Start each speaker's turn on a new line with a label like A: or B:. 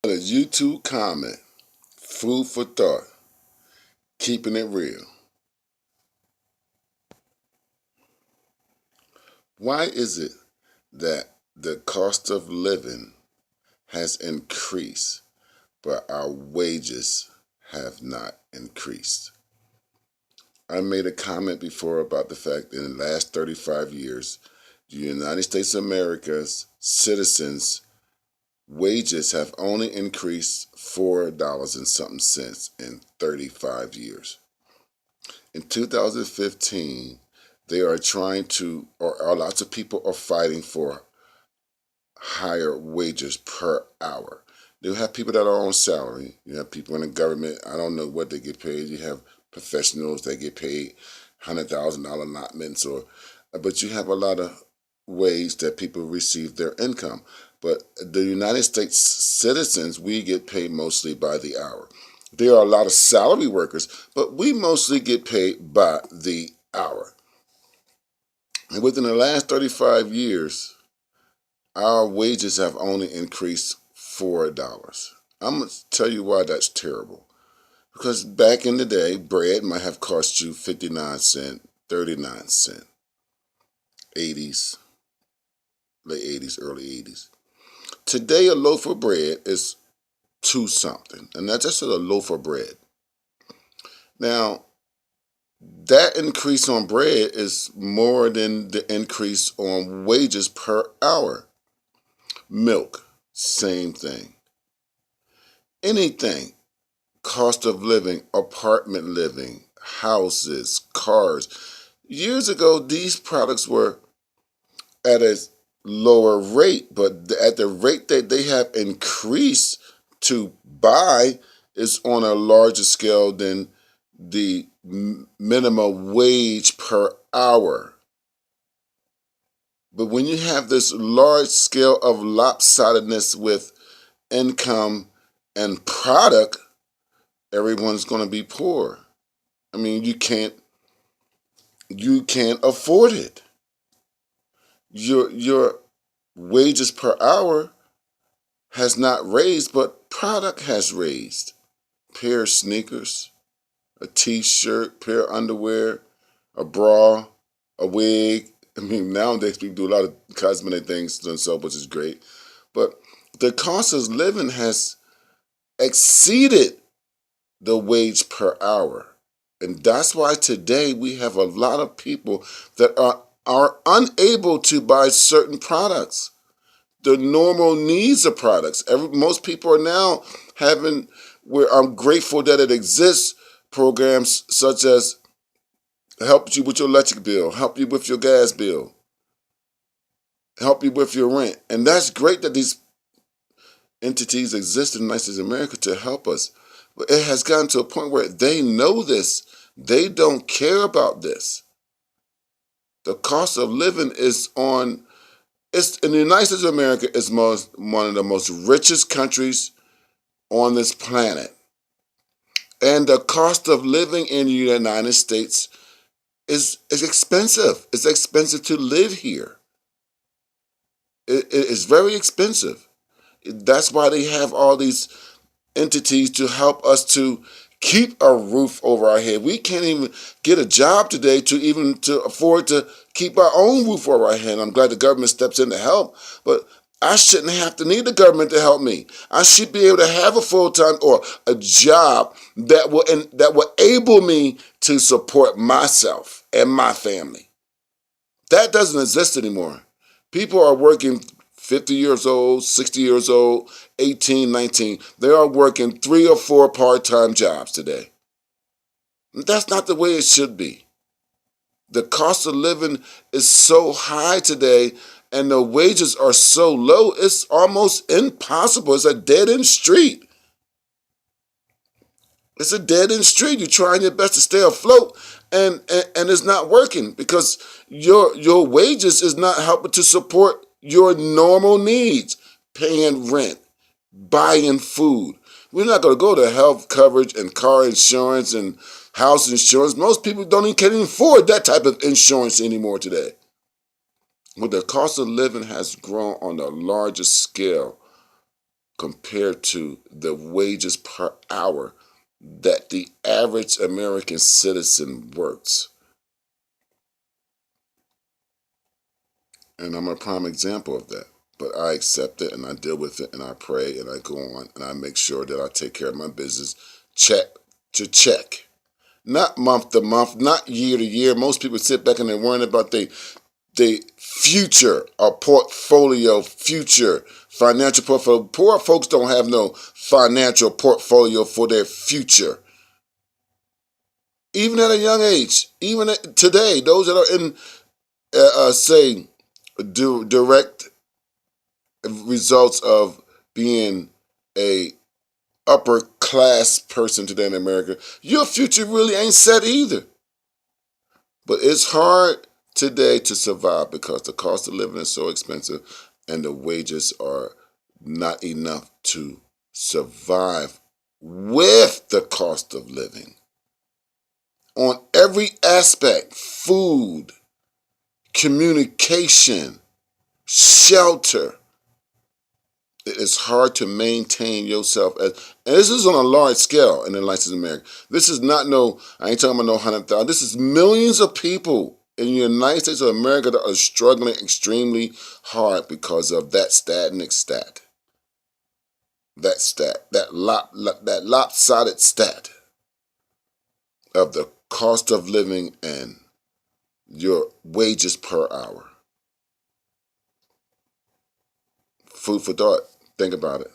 A: A YouTube comment, food for thought, keeping it real. Why is it that the cost of living has increased, but our wages have not increased? I made a comment before about the fact that in the last 35 years, the United States of America's citizens' wages have only increased $4 and something cents in 35 years. In 2015, they are trying to, or lots of people are fighting for higher wages per hour. You have people that are on salary. You have people in the government. I don't know what they get paid. You have professionals that get paid $100,000 allotments, but you have a lot of ways that people receive their income. But the United States citizens, we get paid mostly by the hour. There are a lot of salary workers, but we mostly get paid by the hour. And within the last 35 years, our wages have only increased $4. I'm going to tell you why that's terrible. Because back in the day, bread might have cost you 59 cents, 39 cents, 80s, late 80s, early 80s. Today, a loaf of bread is two something, and that's just a loaf of bread. Now, that increase on bread is more than the increase on wages per hour. Milk, same thing. Anything, cost of living, apartment living, houses, cars. Years ago, these products were at a lower rate, but at the rate that they have increased to buy is on a larger scale than the minimum wage per hour. But when you have this large scale of lopsidedness with income and product, everyone's going to be poor. I mean, you can't afford it. Your wages per hour has not raised, but product has raised. Pair of sneakers, a t-shirt, pair of underwear, a bra, a wig. I mean, nowadays people do a lot of cosmetic things to themselves, which is great. But the cost of living has exceeded the wage per hour. And that's why today we have a lot of people that are unable to buy certain products, the normal needs of products. Most people are now having, where I'm grateful that it exists, programs such as help you with your electric bill, help you with your gas bill, help you with your rent. And that's great that these entities exist in the United States of America to help us. But it has gotten to a point where they know this. They don't care about this. The cost of living is it's in the United States of America is one of the most richest countries on this planet. And the cost of living in the United States is expensive. It's expensive to live here. It is very expensive. That's why they have all these entities to help us to keep a roof over our head. We can't even get a job today to afford to keep our own roof over our head. I'm glad the government steps in to help, but I shouldn't have to need the government to help me. I should be able to have a full-time or a job that will enable me to support myself and my family. That doesn't exist anymore. People are working 50 years old, 60 years old, 18, 19. They are working 3 or 4 part-time jobs today. That's not the way it should be. The cost of living is so high today and the wages are so low, it's almost impossible. It's a dead-end street. It's a dead-end street. You're trying your best to stay afloat and it's not working because your wages is not helping to support your normal needs, paying rent, buying food. We're not going to go to health coverage and car insurance and house insurance. Most people can't even afford that type of insurance anymore today. But the cost of living has grown on a larger scale. compared to the wages per hour that the average American citizen works. And I'm a prime example of that. But I accept it and I deal with it and I pray and I go on and I make sure that I take care of my business check to check. Not month to month, not year to year. Most people sit back and they're worrying about their future or portfolio, future financial portfolio. Poor folks don't have no financial portfolio for their future. Even at a young age, even today, those that are in, say, direct results of being a upper class person today in America, your future really ain't set either. But it's hard today to survive because the cost of living is so expensive and the wages are not enough to survive with the cost of living. On every aspect, food, communication, shelter, it is hard to maintain yourself and this is on a large scale in the license in America. This is not I ain't talking about no 100,000. This is millions of people in the United States of America that are struggling extremely hard because of that stagnant stat. That lopsided stat of the cost of living and your wages per hour. Food for thought. Think about it.